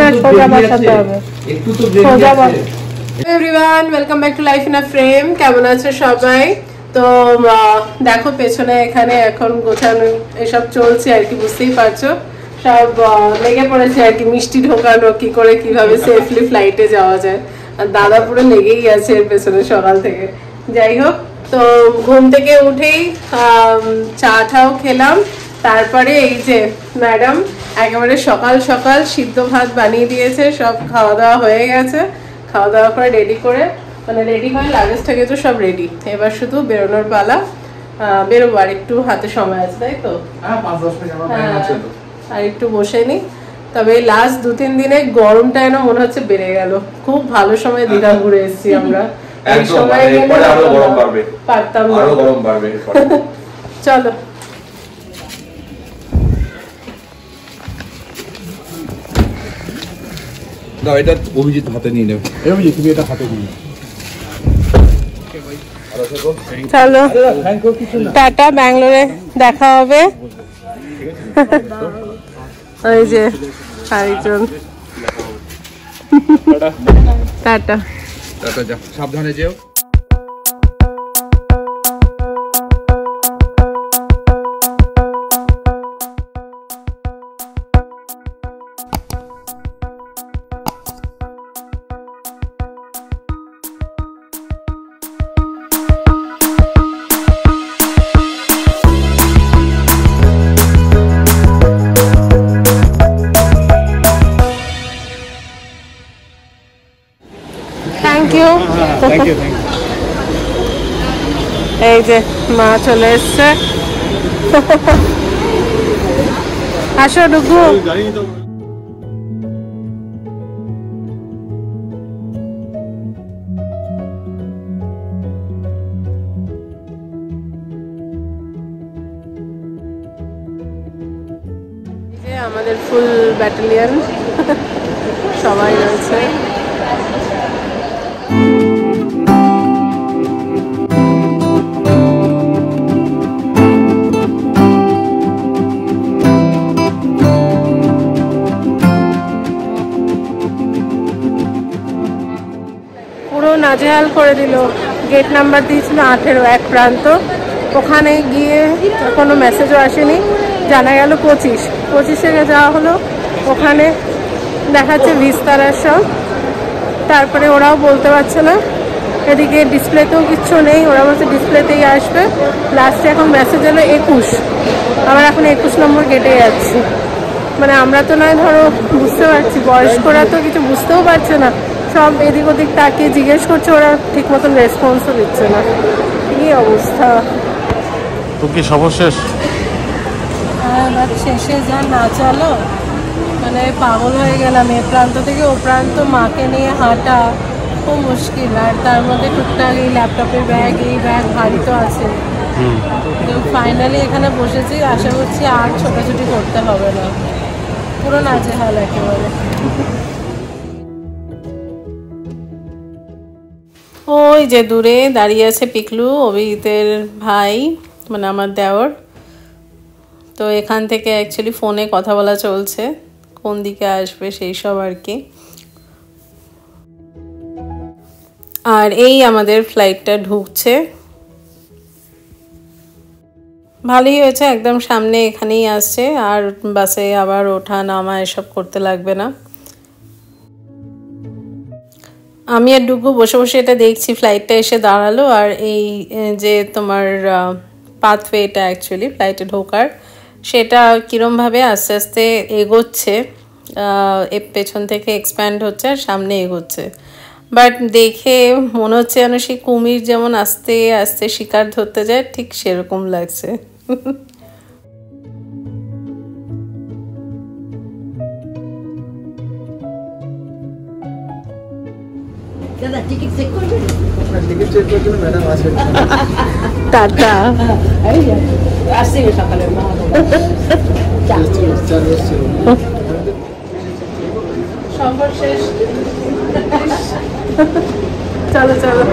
না সোজা বসাতে হবে, একটু তো সোজা boss. Everyone, welcome back to life in a frame. কেমন আছে সবাই? তো দেখো পেছনে এখানে এখন গোছানো এসব চলছে আর কি, বুঝতেই পারছো। সব লেগে পড়েছে আর কি, মিষ্টি ঢোকানো কি করে, কিভাবে সেফলি ফ্লাইটে যাওয়া যায়। আর দাদা পুরো লেগেই আছে এর পেছনে সকাল থেকে। যাই হোক, তো ঘুম থেকে উঠেই চা ঠাও খেলাম। তারপরে এই যে ম্যাডাম একেবারে সকাল সকাল সিদ্ধ ভাত বানিয়ে দিয়েছে, সব খাওয়া দাওয়া হয়ে গেছে। খাওয়া দাওয়া করে রেডি করে, মানে রেডি হয় লাগেজ থেকে তো সব রেডি, এবার শুধু বেরোনোর পালা। বেরোবো, আর একটু হাতে সময় আছে, তাই তো? আর একটু বসে নি। তবে লাস্ট 2-3 দিনে গরমটা যেন মনে হচ্ছে বেড়ে গেল। খুব ভালো সময় দীঘা ঘুরে এসেছি আমরা, এই সময় পারতাম না। চলো দাও, এটা অভিজিৎ হাতে নিয়ে নেবে। অভিজিৎ তুমি এটা হাতে নিয়ে। চলো টাটা, ব্যাঙ্গালোরে দেখা হবে। ওই যে আরেকজন, টাটা টাটা, যা সাবধানে যেও। এই যে মা চলে এসছে। আসো ডুগু। আমাদের ফুল ব্যাটালিয়ন সবাই রয়েছে। নাজেহাল করে দিল। গেট নাম্বার দিয়েছিল 18, এক প্রান্ত। ওখানে গিয়ে কোনো মেসেজও আসেনি, জানা গেল 25-এ যাওয়া হলো। ওখানে দেখাচ্ছে বিস্তারার সব, তারপরে ওরাও বলতে পারছে না। এদিকে ডিসপ্লেতেও কিচ্ছু নেই, ওরা বলছে ডিসপ্লেতেই আসবে। লাস্টে এখন মেসেজ এলো 21। আমরা এখন 21 নম্বর গেটে যাচ্ছি। মানে আমরা তো নয় ধরো বুঝতে পারছি, বয়স্করা তো কিছু বুঝতেও পারছে না, সব এদিক ওদিক তাকিয়ে জিজ্ঞেস করছে, ওরা ঠিক মতন রেসপন্সও দিচ্ছে না। কি অবস্থা! তো কি সর্বশেষ? হ্যাঁ, শেষে যা না চলো, মানে পাগল হয়ে গেলাম। এ প্রান্ত থেকে ও প্রান্ত মাকে নিয়ে হাঁটা খুব মুশকিল, আর তার মধ্যে টুকটাক এই ল্যাপটপের ব্যাগ, এই ব্যাগ ভারী তো আছে। তো ফাইনালি এখানে বসেছি, আশা করছি আর ছোটাছুটি করতে হবে না। পুরো নাজেহাল একেবারে। ওই যে দূরে দাঁড়িয়ে আছে পিকলু, অভিজিতের ভাই, মানে আমার দেওর। তো এখান থেকে অ্যাকচুয়ালি ফোনে কথা বলা চলছে, কোন দিকে আসবে সেই সব আর কি। আর এই আমাদের ফ্লাইটটা ঢুকছে। ভালোই হয়েছে, একদম সামনে এখানেই আসছে, আর বাসে আবার ওঠা নামা এসব করতে লাগবে না। আমি আর ডুগু বসে বসে এটা দেখছি, ফ্লাইটটা এসে দাঁড়ালো। আর এই যে তোমার পাথওয়েটা অ্যাকচুয়ালি ফ্লাইটে ঢোকার, সেটা কীরমভাবে আস্তে আস্তে এগোচ্ছে, পেছন থেকে এক্সপ্যান্ড হচ্ছে আর সামনে এগোচ্ছে। বাট দেখে মনে হচ্ছে যেন সেই কুমির যেমন আস্তে আস্তে শিকার ধরতে যায়, ঠিক সেরকম লাগছে। দাদা টিকিট চেক করবেন? টিকিট চেক করার জন্য ম্যাডাম আছে। টাটা। এই যে আসছে সকালে মা সর্বশেষ চলো চলো।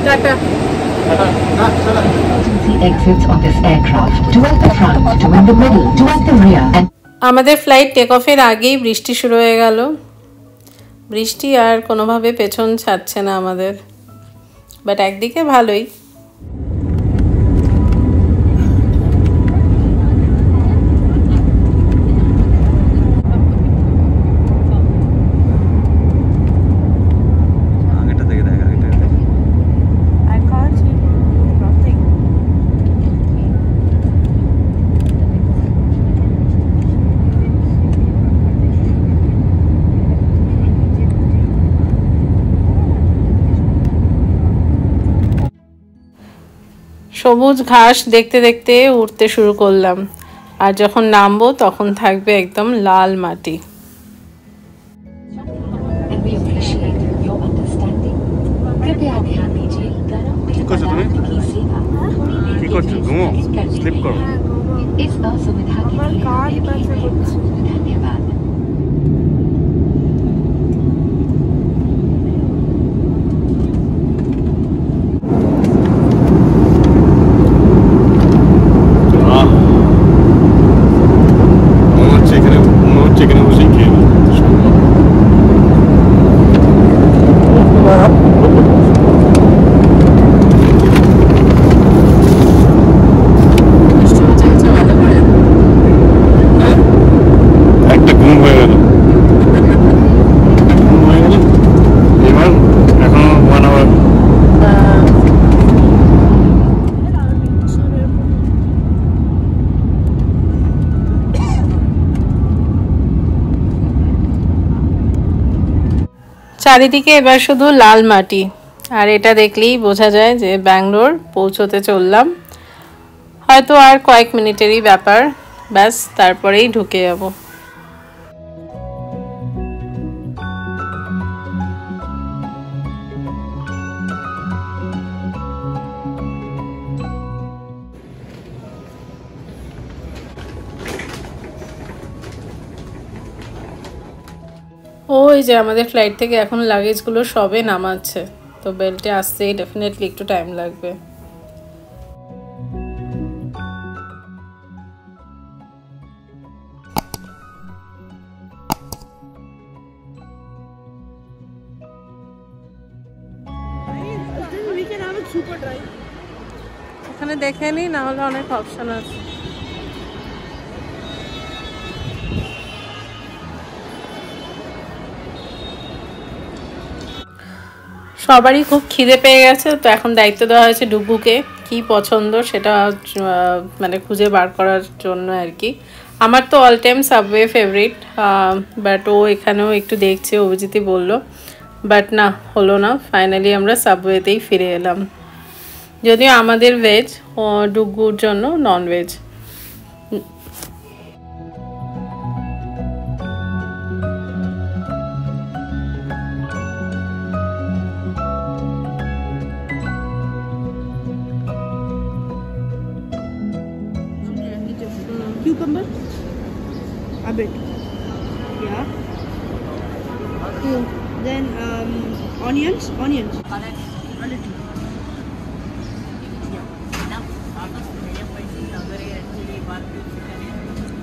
Tata. Exits on this aircraft, two at the front, two in the middle, two at the rear, and আমাদের ফ্লাইট টেক অফের আগেই বৃষ্টি শুরু হয়ে গেল। বৃষ্টি আর কোনোভাবে পেছন ছাড়ছে না আমাদের, বাট একদিকে ভালোই। সবুজ ঘাস দেখতে দেখতে উঠতে শুরু করলাম, আর যখন নামবো তখন থাকবে একদম লাল মাটি। and we appreciate your understanding. कृपया ध्यान दीजिए अनाथ की सेवा थोड़ी देर के लिए स्थगित कर दी गई है। इस असुविधा के लिए हमें धन्यवाद। চারিদিকে এবার শুধু লাল মাটি, আর এটা দেখলেই বোঝা যায় যে ব্যাঙ্গালোর পৌঁছতে চললাম। হয়তো আর কয়েক মিনিটেরই ব্যাপার, ব্যাস তারপরেই ঢুকে যাব। ওই যে আমাদের ফ্লাইট থেকে এখন লাগেজগুলো সবে নামাচ্ছে, তো বেল্টে আসতেই ডেফিনেটলি একটু টাইম লাগবে। এখানে দেখে নি, না হলে অনেক অপশন আছে। সবারই খুব খিদে পেয়ে গেছে, তো এখন দায়িত্ব দেওয়া হয়েছে ডুগুকে কি পছন্দ সেটা মানে খুঁজে বার করার জন্য আর কি। আমার তো all time Subway favourite, but ও এখানেও একটু দেখছে, অভিজিৎই বললো, বাট না হলো না। ফাইনালি আমরা সাবওয়েতেই ফিরে এলাম, যদিও আমাদের ভেজ, ও ডুগুর জন্য non veg. Cucumber? A bit. Yeah. Then onions. A little.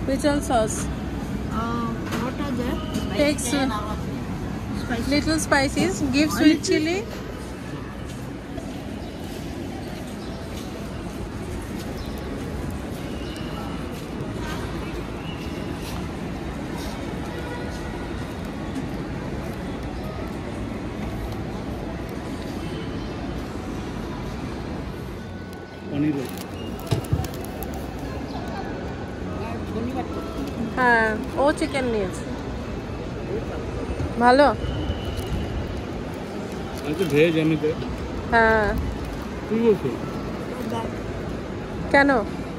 Which one sauce? What are there? Takes Spicy. little spices, give sweet chili. হ্যাঁ, ও চিকেন নিয়েছে। ভালো? ভেজ আমি তো। হ্যাঁ। কি বলছো? কেন?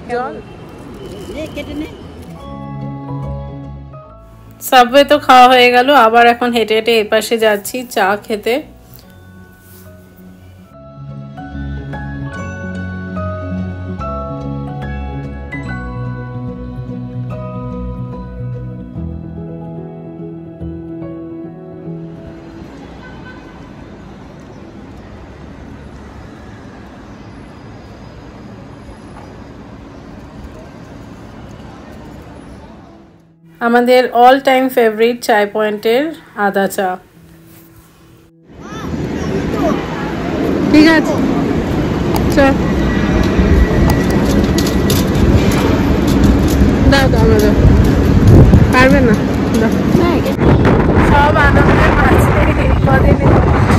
জল? সাবওয়ে তো খাওয়া হয়ে গেল, আবার এখন হেঁটে হেঁটে এপাশে যাচ্ছি চা খেতে। আমাদের অল টাইম ফেভারিট চায় পয়েন্টের আদা চা। ঠিক আছে চল দাও দাও আমাদের পারবে না সব আনন্দের মাঝে এই কদিনে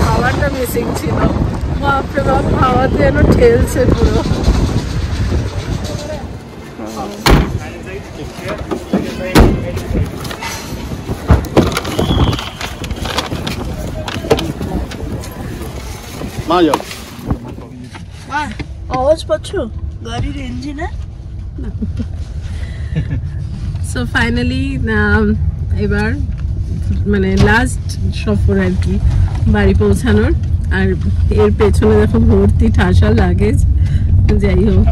খাবারটা মিসিং ছিল। বাপরে বাপ, খাওয়াতে যেন ঠেলছে পুরো। মা যাও আওয়াজ পাচ্ছ গাড়ির ইঞ্জিনে? সো ফাইনালি এবার মানে লাস্ট সফর আর কি বাড়ি পৌঁছানোর। আর এর পেছনে দেখো ভর্তি ঠাসা লাগেজ। যাই হোক,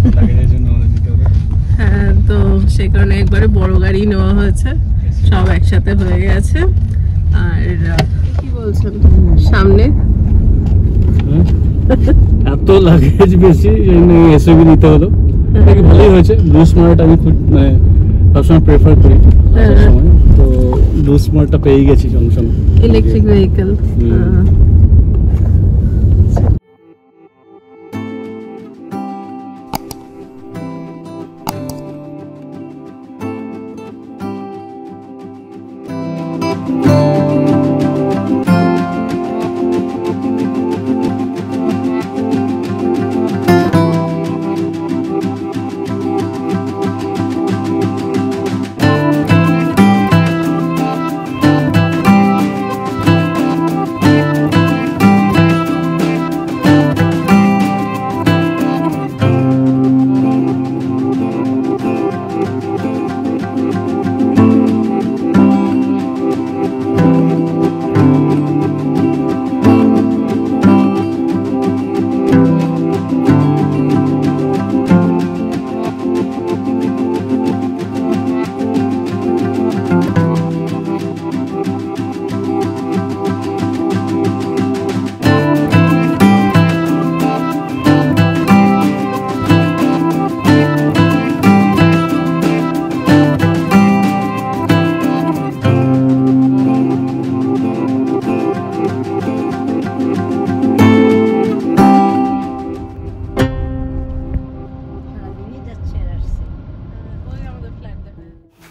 হ্যাঁ, তো সে কারণে একবারে বড় গাড়ি নেওয়া হয়েছে, সব একসাথে হয়ে গেছে। আর কি বলছেন সামনে এত লাগেজ বেশি এসএবি নিতে হলো। ভালোই হয়েছে। ব্লু স্মার্ট আমি খুব মানে সবসময় প্রেফার করি সময়, তো ব্লু স্মার্টটা পেয়ে গেছি জংশন ইলেকট্রিক ভেহিকেল।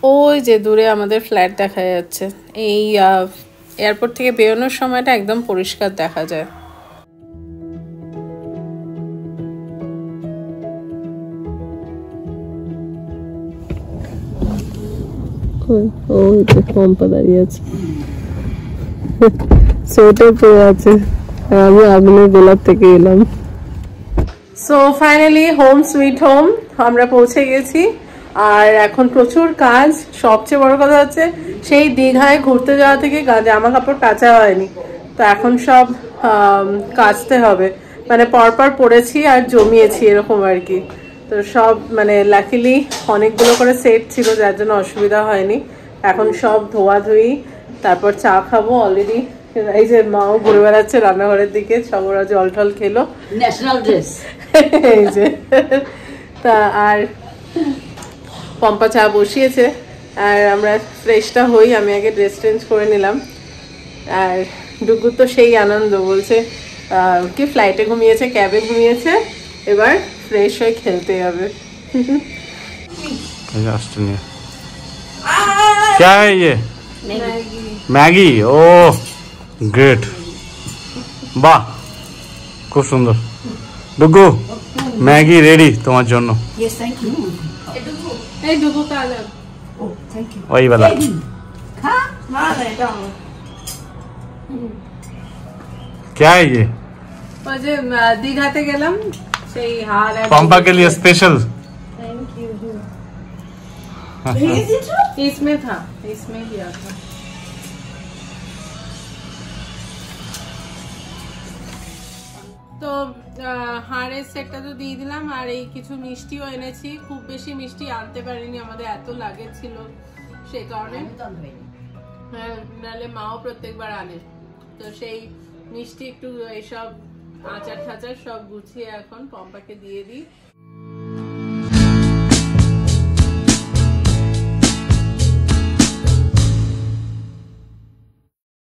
ওই যে দূরে আমাদের ফ্ল্যাট দেখা যাচ্ছে। এই এয়ারপোর্ট থেকে বেরোনোর সময়টা একদম পরিষ্কার দেখা যায়। ওই যে পম্পা দাঁড়িয়ে আছে, সোয়েটার পরে আছে, আমি আগুনের গোলাপ থেকে এলাম। So finally home sweet home আমরা পৌঁছে গেছি। আর এখন প্রচুর কাজ। সবচেয়ে বড় কথা হচ্ছে সেই দীঘায় ঘুরতে যাওয়া থেকে জামা কাপড় কাচা হয়নি, তো এখন সব কাচতে হবে। মানে পরপর পরেছি আর জমিয়েছি এরকম আর কি। তো সব মানে লাকিলি অনেকগুলো করে সেট ছিল, যার জন্য অসুবিধা হয়নি। এখন সব ধোয়াধুয়ি, তারপর চা খাবো। অলরেডি এই যে মাও ঘুরে বেড়াচ্ছে রান্নাঘরের দিকে, সব ওরা জল টল খেলো, ন্যাশনাল ড্রেস এই যে। তা আর পম্পা চা বসিয়েছে, আর আমরা ফ্রেশটা হই। আমি আগে ড্রেস চেঞ্জ করে নিলাম। আর ডুগু তো সেই আনন্দ, বলছে কি ফ্লাইটে ঘুমিয়েছে, ক্যাবে ঘুমিয়েছে, এবার ফ্রেশ হয়ে খেলতে যাবে। क्या है ये? मैगी। ओ ग्रेट, বাহ খুব সুন্দর। ডুগু ম্যাগি রেডি তোমার জন্য। এই ডুগু কালো ওই वाला क्या है ये? ওই যে দীঘাতে গেলাম সেই হার पंपा के लिए स्पेशल। इसमें था, इसमें लिया था। তো হাড়ের সেটটা তো দিয়ে দিলাম, আর এই কিছু মিষ্টিও এনেছি। খুব বেশি মিষ্টি আনতে পারিনি, আমাদের এত লাগেজ ছিল সেই কারণে। হ্যাঁ, নাহলে মাও প্রত্যেকবার আনে। তো সেই মিষ্টি একটু এইসব আচার ঠাচার সব গুছিয়ে এখন পম্পাকে দিয়ে দিই।